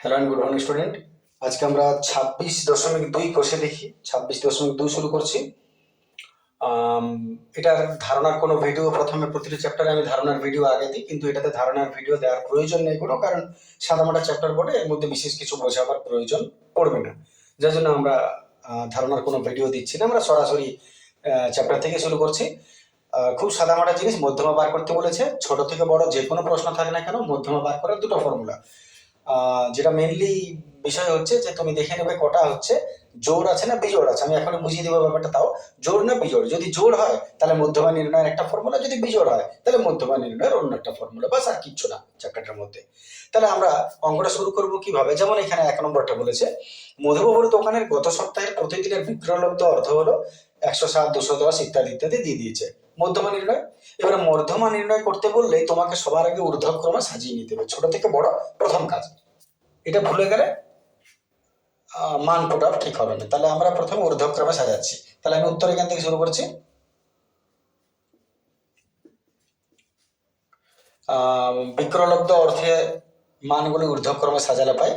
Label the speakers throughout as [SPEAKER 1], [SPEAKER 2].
[SPEAKER 1] Hello and good morning student. আজকে আমরা 26.2 কোষে দেখি। 26.2 শুরু করছি। এটার ধারণার কোনো ভিডিও প্রথমে প্রতিটি চ্যাপ্টারে আমি ধারণার ভিডিও আগে দিই, কিন্তু এটাতে ধারণার ভিডিও দেওয়ার প্রয়োজন নেই কোনো, কারণ সাদামাটা চ্যাপ্টার পড়ে এর মধ্যে বিশেষ কিছু বোঝাবার প্রয়োজন পড়বে না, যার জন্য আমরা ধারণার কোনো ভিডিও দিচ্ছি না। আমরা সরাসরি চ্যাপ্টার থেকে শুরু করছি। খুব সাদামাটা জিনিস, মধ্যমা বার করতে বলেছে। ছোট থেকে বড় যে কোনো প্রশ্ন থাকে না কেন, মধ্যমা বার করার দুটো ফর্মুলা। যেটা মেনলি বিষয় হচ্ছে যে তুমি দেখে নেবে কটা হচ্ছে জোড় আছে না বিজোড় আছে। আমি এখন বুঝিয়ে দেবো ব্যাপারটা। তাও জোড় না বিজোড়, যদি জোড় হয় তাহলে মধ্যমা নির্ণয়ের একটা ফর্মুলা, যদি বিজোড় হয় তাহলে মধ্যমা নির্ণয়ের অন্য একটা ফর্মুলা, বাস আর কিচ্ছু না চ্যাপ্টারটার মধ্যে। তাহলে আমরা অঙ্কটা শুরু করবো কিভাবে, যেমন এখানে 1 নম্বরটা বলেছে মধুবাবুর দোকানের গত সপ্তাহের প্রতিদিনের বিক্রয়লব্ধ অর্থ হলো 107, 210 ইত্যাদি ইত্যাদি দিয়ে দিয়েছে। মধ্যমা নির্ণয়। এবারে মধ্যমা নির্ণয় করতে বললে তোমাকে সবার আগে ঊর্ধ্বক্রমে সাজিয়ে নিতে হবে, ছোট থেকে বড় প্রথম কাজ। এটা ভুলে গেলে মান পুট আপ ঠিক হবে না। তাহলে আমরা প্রথমে ঊর্ধ্বক্রমে সাজাচ্ছি। তাহলে আমি উত্তর এখান থেকে শুরু করছি। বিক্রয়লব্ধ অর্থে মানগুলি ঊর্ধ্বক্রমে সাজালে পাই।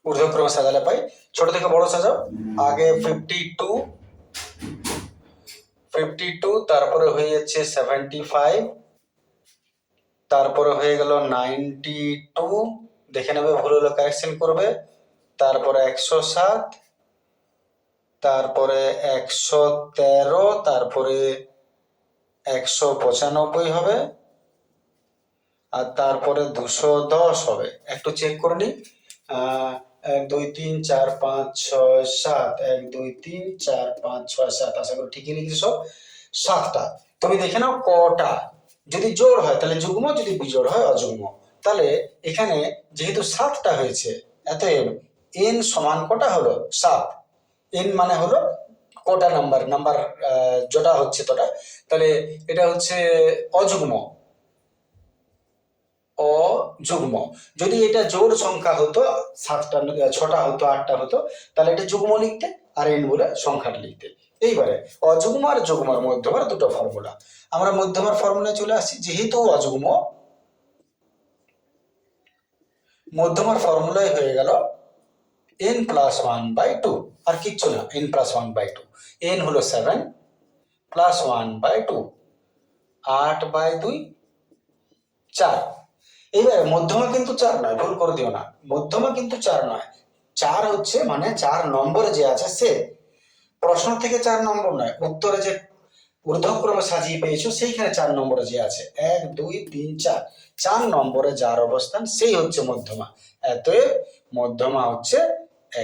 [SPEAKER 1] ঊর্ধ্বক্রমে সাজালে পাই। ছোট থেকে বড় সাজাও। আগে 52, তারপরে হয়ে যাচ্ছে 75, তারপরে হয়ে গেল 92, দেখে নেবে ভুল হলে কারেকশন করবে। তারপরে 107, তারপরে 113, তারপরে 195 হবে, আর তারপরে 210 হবে। একটু চেক করে নি। 1 2 3 4 5 6 7, 1 2 3 4 5 6 7, আশা করি ঠিকই লিখেছি সব। 7টা। তুমি দেখে নাও কটা। যদি জোড় হয় তাহলে যুগ্ম, যদি বিজোড় হয় অযুগ্ম। তাহলে এখানে যেহেতু 7টা হয়েছে, অতএব n সমান কটা হলো 7। n মানে হলো কটা নাম্বার, যেটা হচ্ছে তোটা। তাহলে এটা হচ্ছে অযুগ্ম। অযুগ্ম। যদি এটা জোড় সংখ্যা হতো, 7টা 6টা হতো, 8টা হতো, তাহলে এটা যুগ্ম লিখতে, আর n বলে সংখ্যাটা লিখতে। এইবারে অযুগ্ম আর যুগ্মর মধ্যমার দুটো ফর্মুলা। আমরা মধ্যমার ফর্মুলায় চলে আসছি। যেহেতু অযুগ্ম, মধ্যমার ফর্মুলায় হয়ে গেল n+1/2, আর কিচ্ছু না। n+1/2, n হলো 7 +1/2, 8/2, 4। এইবারে মধ্যমা কিন্তু 4 নয়, ভুল করে দিও না। মধ্যমা কিন্তু 4 নয়। 4 হচ্ছে মানে 4 নম্বরে যে আছে সে। প্রশ্ন থেকে 4 নম্বর নয়, উত্তরে যে ঊর্ধ্বক্রমে সাজিয়ে পেয়েছো সেইখানে 4 নম্বরে যে আছে 1 2 3 4, 4 নম্বরে যার অবস্থান সেই হচ্ছে মধ্যমা। অতএব মধ্যমা হচ্ছে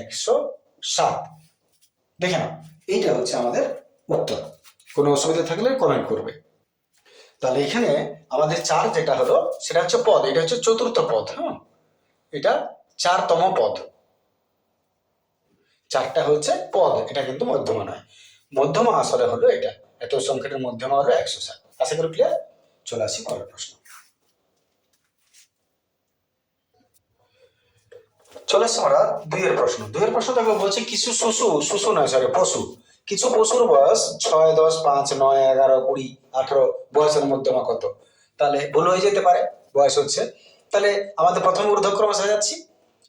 [SPEAKER 1] 107। দেখে নাও, এইটা হচ্ছে আমাদের উত্তর। কোনো অসুবিধা থাকলে কমেন্ট করবে। তাহলে এখানে আমাদের 4 যেটা হলো সেটা হচ্ছে পদ। এটা হচ্ছে চতুর্থ পদ। হ্যাঁ, এটা 4তম পদ। 4টা হচ্ছে পদ, এটা কিন্তু মধ্যমা নয়। মধ্যমা আসলে হলো এটা। এত সংখ্যাটির মধ্যমা হলো 107। আশা করি ক্লিয়ার। চলে আসি পরের প্রশ্ন। চলে আসছি আমরা 2 এর প্রশ্ন। 2 এর প্রশ্ন দেখো বলছে কিছু পশু, কিছু পশুর বয়স 6, 10, 5, 9, 11, 20, 18 বয়সের মধ্যমা কত? তাহলে ভুল হয়ে যেতে পারে, বয়স হচ্ছে। তাহলে আমাদের প্রথম ঊর্ধ্বক্রমে সাজাচ্ছি।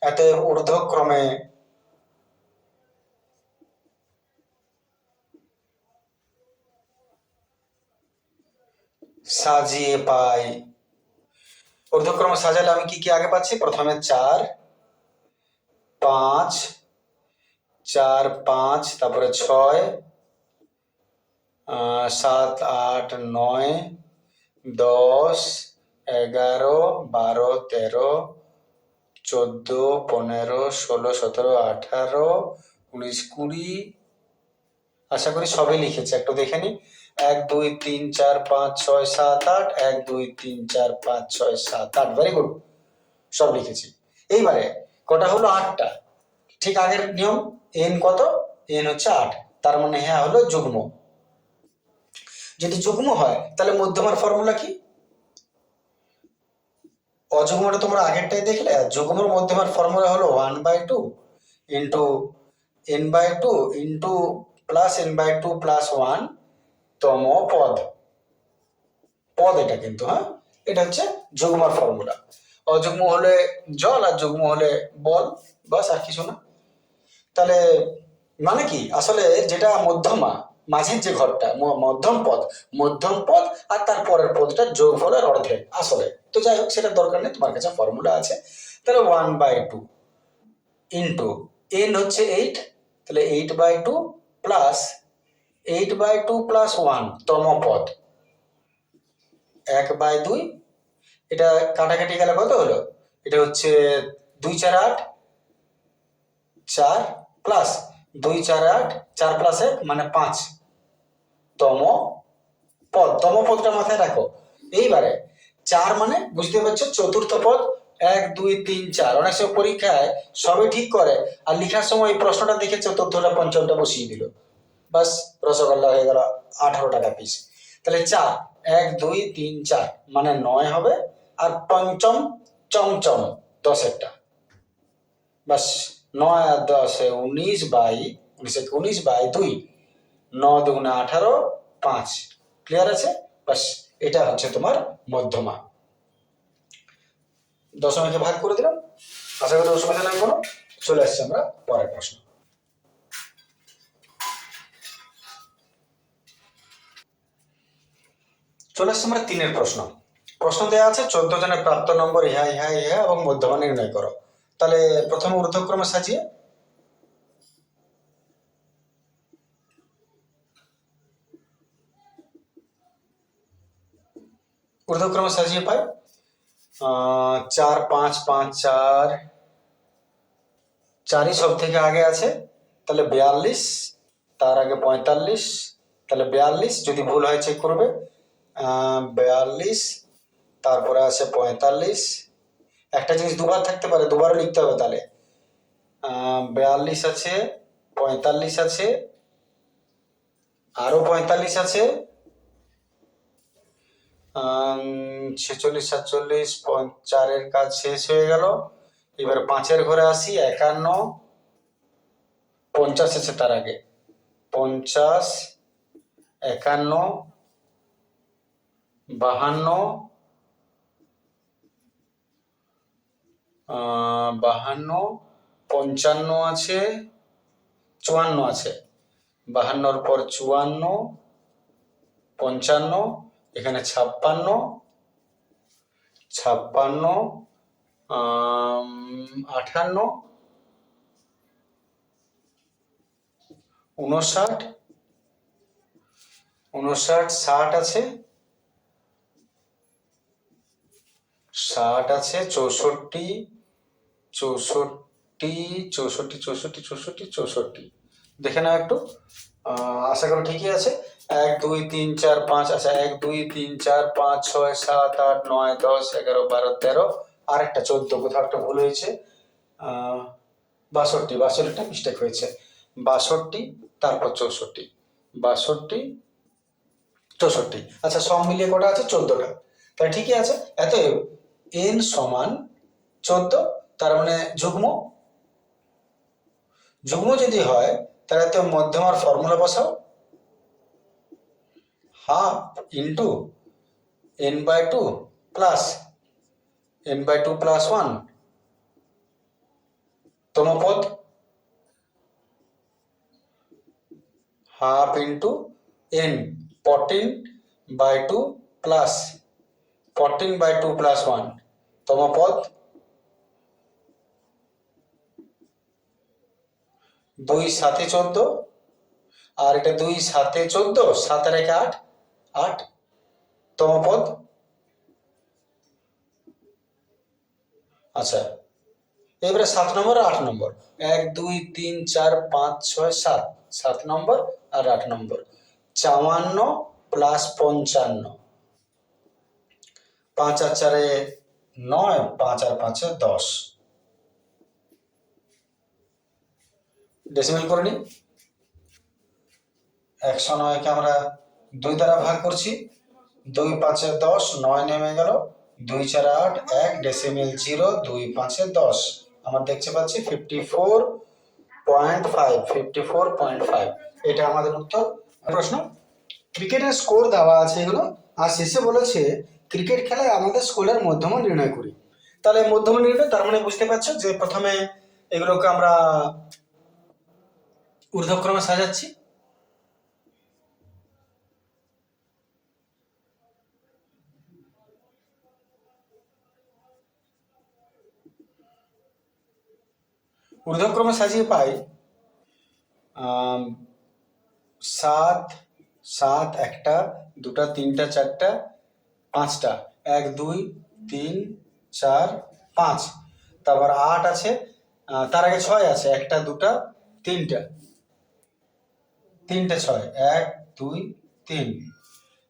[SPEAKER 1] এতে ঊর্ধ্বক্রমে সাজিয়ে পাই। ঊর্ধ্বক্রমে সাজালে আমি কি কি আগে পাচ্ছি? প্রথমে 4, 5, 4, 5, তারপরে 6, 7, 8, 9, 10, 11, 12, 13, 14, 15, 16, 17, 18, 19, 20। আশা করি সবই লিখেছে, একটু দেখে নি। 1 2 3 4 5 6 7 8, 1 2 3 4 5 6 7 8, ভেরি গুড, সব লিখেছি। এইবারে কটা হলো? 8টা। ঠিক আগের নিয়ম। n কত? n হচ্ছে 8। তার মানে হ্যাঁ হলো যুগ্ম। যদি যুগ্ম হয় তাহলে মধ্যমার ফর্মুলা কি? অযুগ্মটা তোমরা আগেরটাই দেখলে। আর যুগ্মর মধ্যমার ফর্মুলা হলো 1/2 into n/2 into plus n/2 plus 1 তম পদ। পদ এটা কিন্তু, হ্যাঁ। এটা হচ্ছে যুগ্মর ফর্মুলা। অযুগ্ম হলে জল আর যুগ্ম হলে বল, বাস আর কিছু না। তাহলে মানে কি আসলে যেটা মধ্যমা, মাঝের যে ঘরটা মধ্যম পদ আর তার পরের পদটা যোগফলের অর্ধেক আসলে। তো যাই হোক সেটা দরকার নেই, তোমার কাছে ফর্মুলা আছে। তাহলে 1/2 ইন্টু এন হচ্ছে 8, তাহলে 8/2 প্লাস 8/2 প্লাস 1 তম পদ 1/2। এটা কাটাকাটি গেলে কত হলো? এটা হচ্ছে 2 4 8, 4 প্লাস 2 4 8, 4 প্লাস 1 মানে 5 তম পদ। তম পদটা মাথায় রাখো। এইবারে 4 মানে বুঝতে পারছো চতুর্থ পদ। 1 2 3 4 অনেক সময় পরীক্ষায় সবই ঠিক করে আর লেখার সময় এই প্রশ্নটা দেখে চতুর্থটা পঞ্চমটা বসিয়ে দিল, বাস রসগোল্লা হয়ে গেল 18 টাকা পিস। তাহলে 4 1 2 3 4 মানে 9 হবে, আর পঞ্চম চমচম 10-এরটা, বাস 9 আর 10 19/2, 9 দুগুণে 18, 5। ক্লিয়ার আছে? বাস এটা হচ্ছে তোমার মধ্যমা। দশমিকে ভাগ করে দিলাম, আশা করি অসুবিধা নাই কোনো। চলে আসছে আমরা পরের প্রশ্ন। চলে আসছে আমরা 3-এর প্রশ্ন। প্রশ্ন দেওয়া আছে 14 জনের প্রাপ্ত নম্বর ইহা ইহা ইহা এবং মধ্যমা নির্ণয় করো। তাহলে প্রথমে ঊর্ধ্বক্রমে সাজিয়ে পাই 4 5 5 4, 4ই সব থেকে আগে আছে, তাহলে 42, তার আগে 45, তাহলে 42, যদি ভুল হয় চেক করবে। 42, তারপরে আছে 45। একটা জিনিস দুবার থাকতে পারে, দুবারও লিখতে হবে। তাহলে 42 আছে, 45 আছে, আরো 45 আছে, 46 47, 4-এর কাজ শেষ হয়ে গেল। এবার 5-এর ঘরে আসি, 51, 50 আছে তার আগে, 50, 51, 52, 52, 55 আছে, 54 আছে, 52-র পর 54, 55, এখানে 56, 58, 58, 59, 60 আছে, 64, 64 দেখে নাও একটু। আশা করি ঠিকই আছে। 1 2 3 4 5, আচ্ছা 1 2 3 4 5 6 7 8 9 10 11 12 13, আর একটা 14, কোথাও একটা ভুল হয়েছে। 62টা মিস্টেক হয়েছে। 62, তারপর 64, 62 64। আচ্ছা সব মিলিয়ে কটা আছে? 14টা। তাহলে ঠিকই আছে। এত n সমান 14, তার মানে যুগ্ম যদি হয় তাহলে তো মধ্যমার ফর্মুলা বসাও, half into n/2 plus n/2 plus 1 তম পদ, half into n 14/2 plus 14/2 plus 1 তম পদ, 2 7 14, আর এটা 2 7 14, 7 আর 1 8, 8 তম পদ। আচ্ছা এবারে 7 নম্বর আর 8 নম্বর, 1 2 3 4 5 6 7, 7 নম্বর আর 8 নম্বর, 54 প্লাস 55, 5 আর 4 9, 5 আর 5 10। ডেসিমেল করে নিই। 109কে আমরা 2 দ্বারা ভাগ করছি, 2 5 10, 9 নেমে গেল, 2 4 8, 1 ডেসিমেল 0, 2 5 10, আমরা দেখতে পাচ্ছি 54.5। এটা আমাদের উত্তর। প্রশ্ন ক্রিকেটের স্কোর দেওয়া আছে এগুলো, আর শেষে বলেছে ক্রিকেট খেলায় আমাদের স্কুলের মধ্যমা নির্ণয় করি। তাহলে মধ্যমা নির্ণয় তার মানে বুঝতে পারছো যে প্রথমে এগুলোকে আমরা ঊর্ধ্বক্রমে সাজাচ্ছি। ঊর্ধ্বক্রমে সাজিয়ে পাই 7, 7 একটা, দুটা, তিনটা, চারটা, পাঁচটা, 1 2 3 4 5। তারপর 8 আছে, তার আগে 6 আছে, একটা, দুটা, তিনটা, তিনটে 6, 1 2 3।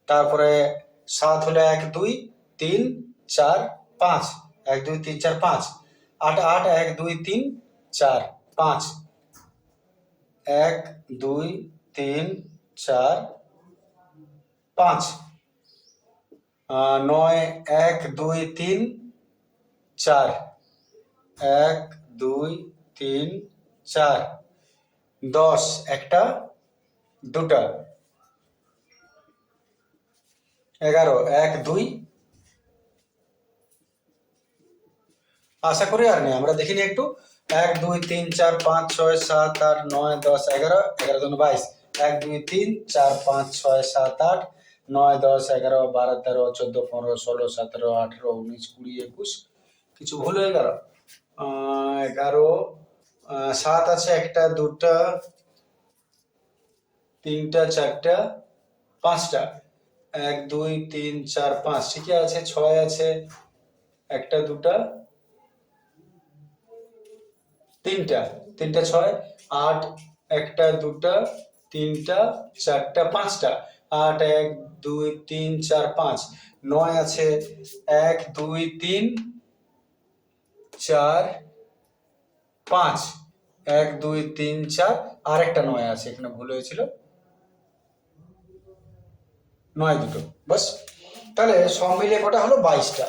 [SPEAKER 1] তারপরে 7 হলো 1 2 3 4 5, 1 2 3 4 5। 8 8 1 2 3 4 5, 1 2 3 4 5। 9 1 2 3 4, 1 2 3 4। 10 একটা, দুটা। 11 1 2। আশা করি আর নেই, আমরা দেখিনি একটু। 1 2 3 4 5 6 7 8 9 10 11, 11 2 22। 1 2 3 4 5 6 7 8 9 10 11 12 13 14 15 16 17 18 19 20 21। কিছু ভুল হয়ে গেল। 11, 7 আছে, একটা, দুটা, তিনটা, চারটা, পাঁচটা। 1 2 3 4 5 ঠিকই আছে। 6 আছে, একটা, দুটা, তিনটা, তিনটা 6। 8 একটা, দুটা, তিনটা, চারটা, পাঁচটা। 8 1 2 3 4 5। 9 আছে, 1 2 3 4 5, 1 2 3 4। আর একটা 9 আছে, এখানে ভুল হয়েছিল, 9 দুটো, বাস। তাহলে সব মিলিয়ে কটা হলো? 22টা।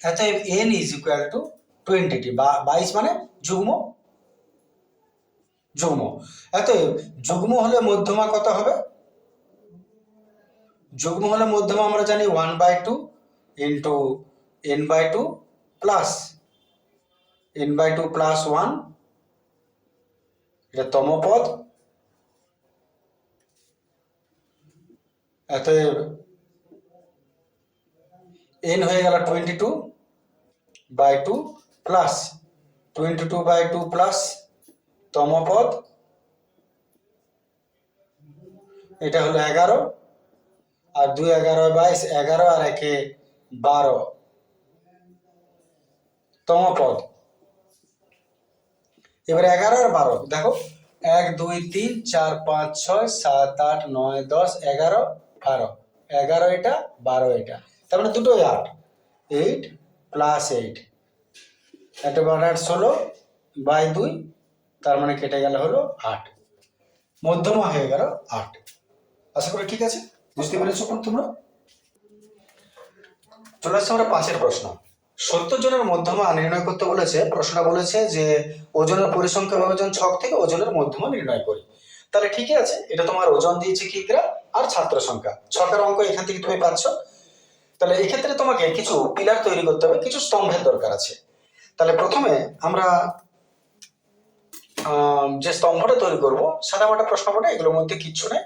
[SPEAKER 1] অতএব n ইজ ইকুয়াল টু 20টি। 22 মানে যুগ্ম, যুগ্ম। অতএব যুগ্ম হলে মধ্যমা কত হবে? যুগ্ম হলে মধ্যমা আমরা জানি 1/2 into n/2 plus n/2 plus 1, এটা তম পদ। অতএব n হয়ে গেল 22/2 প্লাস 22/2 প্লাস তম পদ, এটা হলো 11। আর 2 11 22, 11 আর 1 12 তম পদ। এবার 11 আর 12 দেখো, 1 2 3 4 5 6 7 8 9 10 11 12। 11 এটা, 12 এটা, তার মানে দুটোই 8। 8 প্লাস 8, একটা 8 8 16 বাই 2, তার মানে কেটে গেল হলো 8। মধ্যমা হয়ে গেল 8। আশা করি ঠিক আছে, বুঝতে পেরেছো তোমরা? চলে আসছে আমরা 5 এর প্রশ্ন। 70 জনের মধ্যমা নির্ণয় করতে বলেছে। প্রশ্নটা বলেছে যে ওজনের পরিসংখ্যা বিভাজন ছক থেকে ওজনের মধ্যমা নির্ণয় করি। তাহলে ঠিকই আছে, এটা তোমার ওজন দিয়েছে কিগ্রা আর ছাত্র সংখ্যা। ছকের অঙ্ক এখান থেকে তুমি পাচ্ছ। তাহলে এক্ষেত্রে তোমাকে কিছু পিলার তৈরি করতে হবে, কিছু স্তম্ভের দরকার আছে। তাহলে প্রথমে আমরা যে স্তম্ভটা তৈরি করব, সাদামাটা প্রশ্নপটা, এগুলোর মধ্যে কিচ্ছু নেই,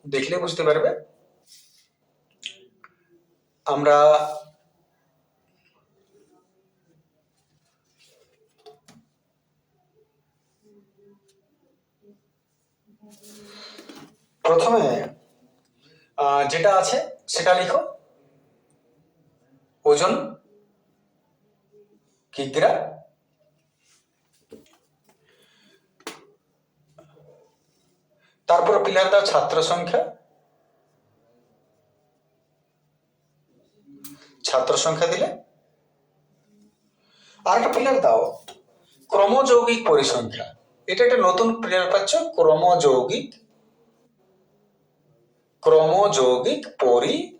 [SPEAKER 1] দেখলে বুঝতে পারবে। আমরা প্রথমে যেটা আছে সেটা লিখো, ওজন কিগ্রা। তারপর পিলার দাও ছাত্র সংখ্যা, ছাত্র সংখ্যা দিলে। আর একটা পিলার দাও ক্রমযৌগিক পরিসংখ্যা। এটা একটা নতুন পিলার পাচ্ছ, ক্রমযৌগিক, ক্রমযৌগিক পরিসংখ্যা।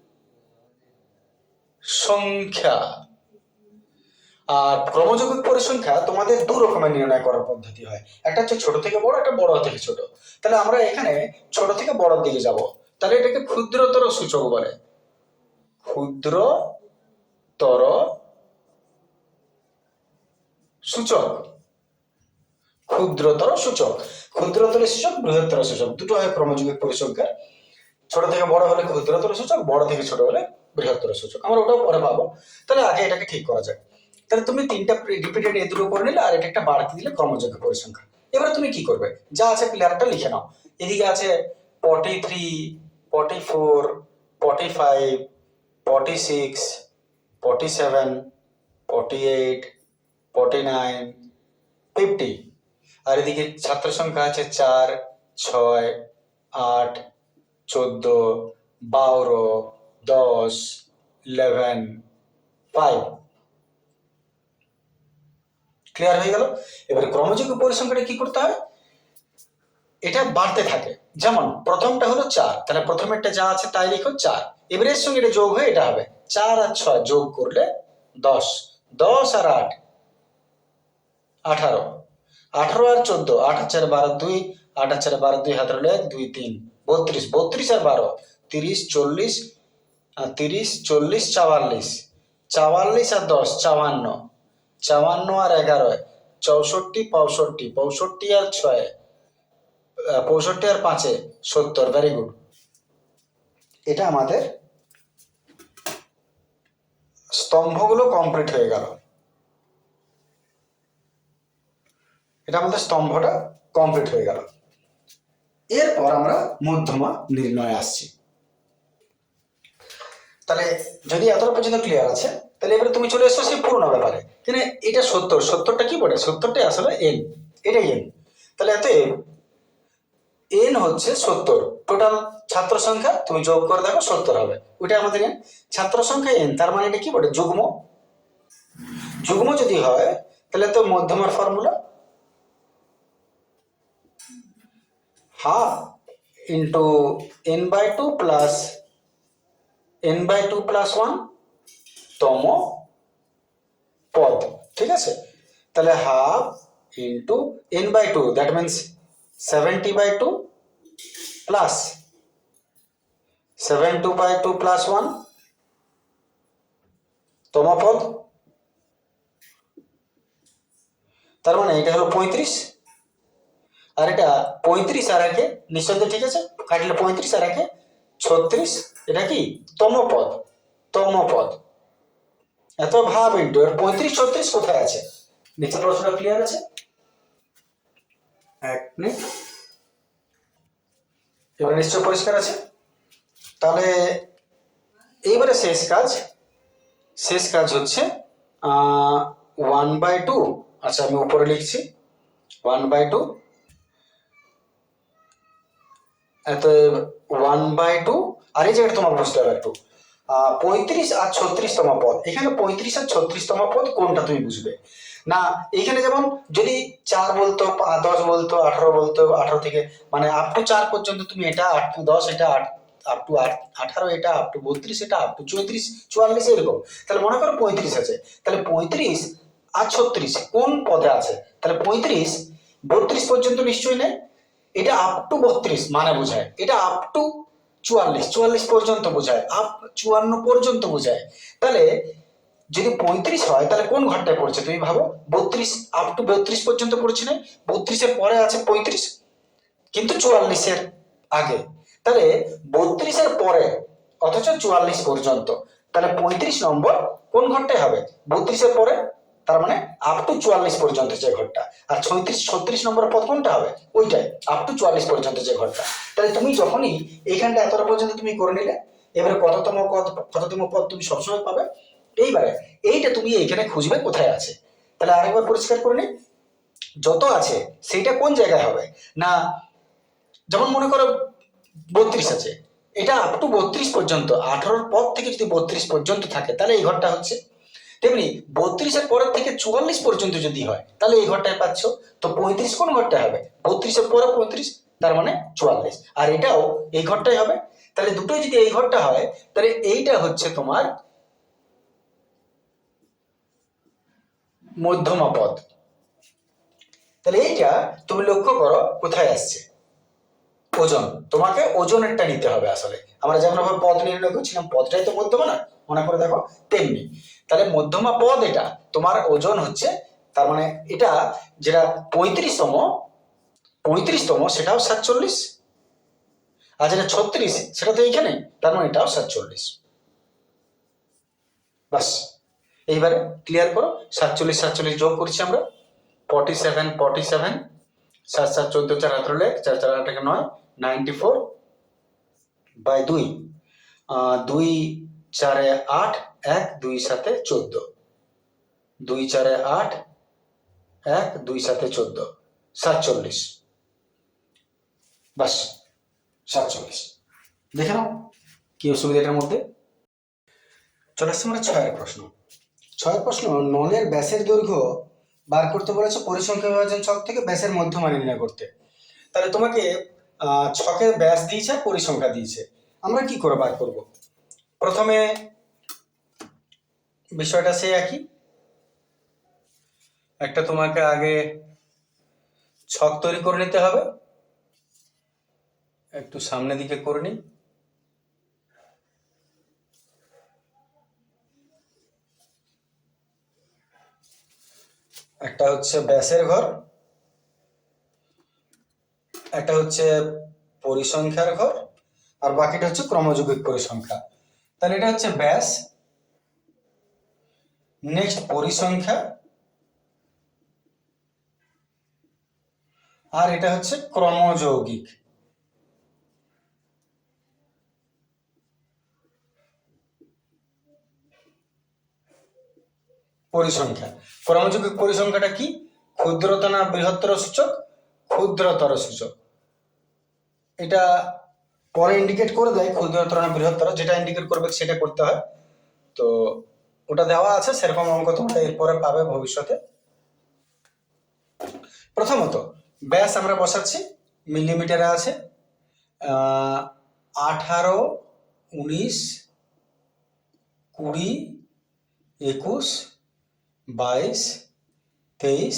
[SPEAKER 1] আর ক্রমযৌগিক পরিসংখ্যা তোমাদের দু রকমের নির্ণয় করার পদ্ধতি হয়, একটা হচ্ছে ছোট থেকে বড়, একটা বড় থেকে ছোট। তাহলে আমরা এখানে ছোট থেকে বড়র দিকে যাব, তাহলে এটাকে ক্ষুদ্রতর সূচক বলে। ক্ষুদ্রতর সূচক, ক্ষুদ্রতর সূচক, ক্ষুদ্রতর সূচক, বৃহত্তর সূচক, দুটো হয় ক্রমযুগিক পরিসংখ্যার। ছোট থেকে বড় হলে ক্ষুদ্রতর সূচক, বড় থেকে ছোট হলে বৃহত্তর সূচক। আমরা ওটাও পরে পাবো। তাহলে আগে এটাকে ঠিক করা যাক। তাহলে তুমি তিনটা রিপিটেড এ দুটো করে নিলে, আর এটা একটা বাড়তি দিলে ক্রমযুগের পরিসংখ্যা। এবার তুমি কি করবে, যা আছে প্লেয়ারটা লিখে নাও। এদিকে আছে 43, 44, 45, 46, 47, 48, 49, 50। আর এদিকে ছাত্র সংখ্যা আছে 4, 6, 8, 14, 12, 10, 11, 5। ক্লিয়ার হয়ে গেল? এবারে ক্রমযুগের পরিসংখ্যাটা কি করতে হয়, এটা বাড়তে থাকে। যেমন প্রথমটা হলো 4, তাহলে প্রথমেরটা যা আছে তাই লিখো 4। এবারে এর সঙ্গে এটা যোগ হয়ে এটা হবে 4 আর 6 যোগ করলে 10, 10 আর 8 18, 18 আর 14, 8 আর 4 12, 2, 8 আর 4 12, 2 হাত হলো 1, 2, 3, 32, 32 আর 12, 30, 40, 30, 40, 44, 44 আর 10 54, 54 আর 11 64, 65, 65 আর 6 65 আর 5 70। Very good. এটা আমাদের স্তম্ভগুলো কমপ্লিট হয়ে গেল। এটা আমাদের স্তম্ভটা কমপ্লিট হয়ে গেল। এরপর আমরা মধ্যমা নির্ণয় আসছি। তাহলে যদি এতটা পর্যন্ত ক্লিয়ার আছে, তাহলে এবারে তুমি চলে এসছো সেই পুরোনো ব্যাপারে। কিন্তু এটা 70, 70টা কি বলে, 70টাই আসলে এন, এটাই এন। তাহলে এত এন হচ্ছে 70। টোটাল ছাত্র সংখ্যা তুমি যোগ করে দেখো 70 হবে, ওইটা আমাদের এন। ছাত্র সংখ্যা এন, তার মানে এটা কি বলে, যুগ্ম। যুগ্ম যদি হয় তাহলে তো মধ্যমার formula half into n/2 plus n/2 plus 1 তম পদ। ঠিক আছে? তাহলে half into n/2, that means 70/2 plus 72/2 plus 1 তম পদ। তার মানে এটা হলো 35, আর এটা 35 আর একে নিঃসন্দেহে ঠিক আছে, কাটলে 35 আর একে 36। এটা কি তম পদ, তম পদ। এত ভাব ইন্টু এর 35 36 কোথায় আছে, নিচের প্রশ্নটা ক্লিয়ার আছে? এক মিনিট, এবার নিশ্চয় পরিষ্কার আছে। তাহলে এইবারে শেষ কাজ হচ্ছে 1/2। আচ্ছা আমি উপরে লিখছি 1/2, এত 1/2। আর এই জায়গাটা তোমার বুঝতে হবে একটু, 35 আর 36তম পদ। এখানে 35 আর 36তম পদ কোনটা তুমি বুঝবে না। এখানে যেমন যদি 4 বলতো, 10 বলতো, 18 বলতো, 18 থেকে মানে আপ টু 4 পর্যন্ত তুমি এটা, 8 টু 10 এটা, আপ টু 18 এটা, আপ টু 32 এটা, আপ টু 34 44 এরকম। তাহলে মনে করো 35 আছে, তাহলে 35 আর 36 কোন পদে আছে, তাহলে 35 32 পর্যন্ত নিশ্চয়ই নেই। এটা আপ টু 32 মানে বোঝায়, এটা আপ টু 44 পর্যন্ত বোঝায়, আপ 54 পর্যন্ত বোঝায়। তাহলে যদি 35 হয় তাহলে কোন ঘরটায় পড়ছে তুমি ভাবো, 32 আপ টু 32 পর্যন্ত পড়ছে না, 32 এর পরে আছে 35 কিন্তু 44 এর আগে। তাহলে 32 এর পরে অথচ 44 পর্যন্ত, তাহলে 35 নম্বর কোন ঘরটায় হবে, 32 এর পরে, তার মানে আপ টু 44 পর্যন্ত যে ঘরটা। আর 36 নম্বর পদ কোনটা হবে, ওইটাই আপ টু 44 পর্যন্ত যে ঘরটা। তাহলে তুমি যখনই এইখানটা এতটা পর্যন্ত তুমি করে নিলে, এবারে কততম পদ তুমি সবসময় পাবে। এইবারে এইটা তুমি এইখানে খুঁজবে কোথায় আছে। তাহলে আরেকবার পরিষ্কার করে নি, যত আছে সেইটা কোন জায়গায় হবে না। যেমন মনে করো 32 আছে, এটা আপ টু 32 পর্যন্ত, 18 পর থেকে যদি 32 পর্যন্ত থাকে তাহলে এই ঘরটা হচ্ছে। তেমনি 32 এর পরের থেকে 44 পর্যন্ত যদি হয় তাহলে এই ঘরটায় পাচ্ছ। তো 35 কোন ঘরটা হবে, 32 এর পরে 35, তার মানে 44। আর এটাও এই ঘরটাই হবে। তাহলে দুটোই যদি এই ঘরটা হয় তাহলে এইটা হচ্ছে তোমার মধ্যমা পদ। তাহলে এইটা তুমি লক্ষ্য করো কোথায় আসছে, ওজন, তোমাকে ওজনেরটা নিতে হবে। আসলে আমরা যেমন ভাবে পদ নির্ণয় করছিলাম, পদটাই তো মধ্যমা না, মনে করে দেখো, তেমনি তাহলে মধ্যমা পদ এটা, তোমার ওজন হচ্ছে, তার মানে এটা যেটা 35তম সেটাও 47, আর যেটা 36 সেটা তো এইখানে, তার মানে এটাও 47। বাস, এইবারে ক্লিয়ার করো। 47 47 যোগ করছি আমরা, 47 47, 7 7 14, 4 হাত রইল 1, 4 4 8 9, 94 বাই 2, 2 4 8, 1 2 7 14, 2 4 8, 1 2 7 14, 47। বাস 47, দেখে নাও কি অসুবিধা এটার মধ্যে। চলে আসছে আমরা ছয়ের প্রশ্ন। ছয়ের প্রশ্ন, নলের ব্যাসের দৈর্ঘ্য বার করতে বলেছে পরিসংখ্যা বিভাজন ছক থেকে ব্যাসের মধ্যমা নির্ণয় করতে। তাহলে তোমাকে ছকের ব্যাস দিয়েছে আর পরিসংখ্যা দিয়েছে, আমরা কি করে বার করব? প্রথমে বিষয়টা সেই একই, একটা তোমাকে আগে ছক তৈরি করে নিতে হবে, একটু সামনের দিকে করে নিই। একটা হচ্ছে ব্যাসের ঘর, একটা হচ্ছে পরিসংখ্যার ঘর, আর বাকিটা হচ্ছে ক্রমযৌগিক পরিসংখ্যা। তাহলে এটা হচ্ছে ব্যাস, নেক্সট পরিসংখ্যা, আর এটা হচ্ছে ক্রমযৌগিক। পরিসংখ্যা, ক্রমযৌগিক পরিসংখ্যাটা কি? ক্ষুদ্রতর না বৃহত্তর সূচক? ক্ষুদ্রতর সূচক। এটা পরে ইন্ডিকেট করে দেয় ক্ষুদ্রতর না বৃহত্তর, যেটা ইন্ডিকেট করবে সেটা করতে হয়। তো ওটা দেওয়া আছে, সেরকম অঙ্ক তোমরা এরপরে পাবে ভবিষ্যতে। প্রথমত ব্যাস আমরা বসাচ্ছি, মিলিমিটারে আছে 18, 19, 20, 21, 22, 23,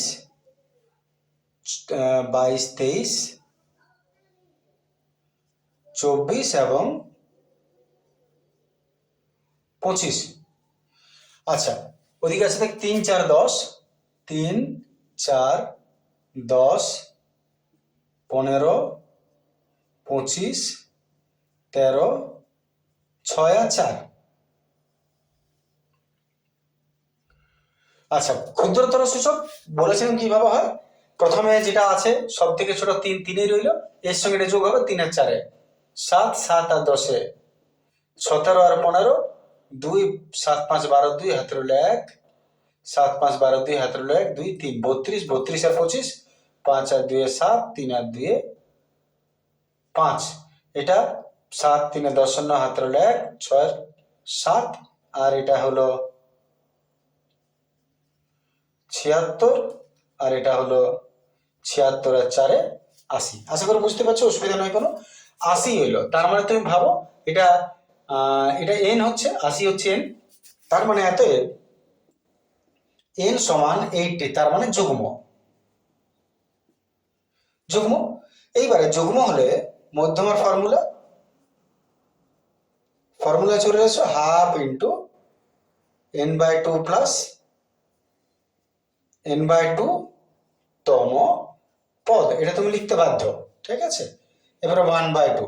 [SPEAKER 1] 24 এবং 25। আচ্ছা, ওদিকে আছে 3 4 10, 3 4 10, 15, 25, 13, 6 আর 4। আচ্ছা, ক্ষুদ্রতর সূচক বলেছিলাম কিভাবে হয়। প্রথমে যেটা আছে সব থেকে ছোট 3, 3ই রইল, এর সঙ্গে এটা যোগ হবে 3 আর 4, 7 7 আর 10, 17 আর 15, 2 7 5 12, 2 হাতে রইল 1, 7 5 12, 2 হাতে রইল 1 2 3, 32 32 আর 25, 5 আর 2 7, 3 আর 2 5, এটা 7 3 10 9 হাতে রইল 1, 6 7, আর এটা হলো 76, আর এটা হলো 76 আর 4 80। আশা করি বুঝতে পারছো, অসুবিধা নয় কোনো। 80 হইলো, তার মানে তুমি ভাবো এটা এটা এন হচ্ছে, 80 হচ্ছে এন, তার মানে এত এন সমান 80, তার মানে যুগ্ম। যুগ্ম, এইবারে যুগ্ম হলে মধ্যমার ফর্মুলা চলে আসো, half into n/2 plus n/2 তম পদ, এটা তুমি লিখতে বাধ্য, ঠিক আছে। এবারে 1/2,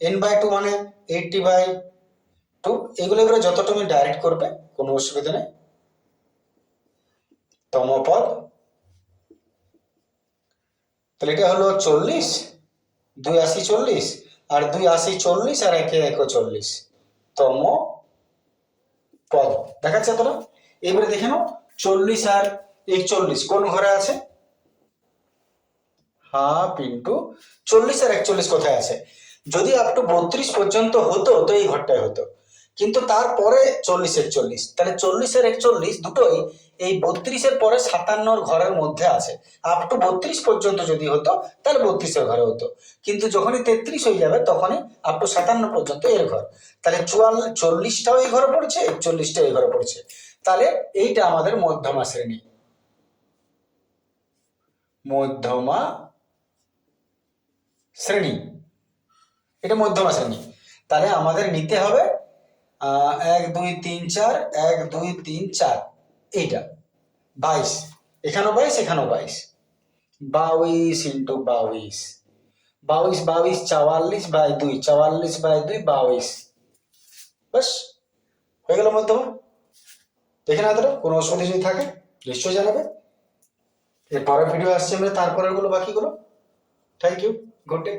[SPEAKER 1] n/2 মানে 80/2, এগুলো এবারে যত তুমি ডাইরেক্ট করবে কোনো অসুবিধা নেই। তম পদ, তাহলে এটা হলো 40, 2 80 40, আর 2 80 40, আর 1 41 তম পদ দেখাচ্ছে তোরা। এবারে দেখে নাও 40 আর 41 কোন ঘরে আছে, হাফ ইন্টু 40 আর 41 কোথায় আছে। যদি আপ টু 32 পর্যন্ত হতো তো এই ঘরটায় হতো, কিন্তু তারপরে 40 41, তাহলে 40 আর 41 দুটোই এই 32 এর পরে 57 ঘরের মধ্যে আছে। আপ টু 32 পর্যন্ত যদি হতো তাহলে 32 এর ঘরে হতো, কিন্তু যখনই 33 হয়ে যাবে তখনই আপ টু 57 পর্যন্ত এর ঘর। তাহলে 40টাও এই ঘরে পড়ছে, 41টাও এই ঘরে পড়ছে, তাহলে এইটা আমাদের মধ্যমা শ্রেণী। মধ্যমা শ্রেণী, এটা মধ্যমা শ্রেণী। তাহলে আমাদের নিতে হবে 1 2 3 4, 1 2 3 4, এইটা 22, এখানেও 22, এখানেও 22, 22 ইন্টু 22, 22 22 44/2, 44/2 22, বাস হয়ে গেল মধ্যমা। দেখে না, তাহলে কোনো অসুবিধা যদি থাকে নিশ্চয়ই জানাবে। এর পরের ভিডিও আসছে আমরা তারপরের গুলো, বাকিগুলো। Thank you, good day.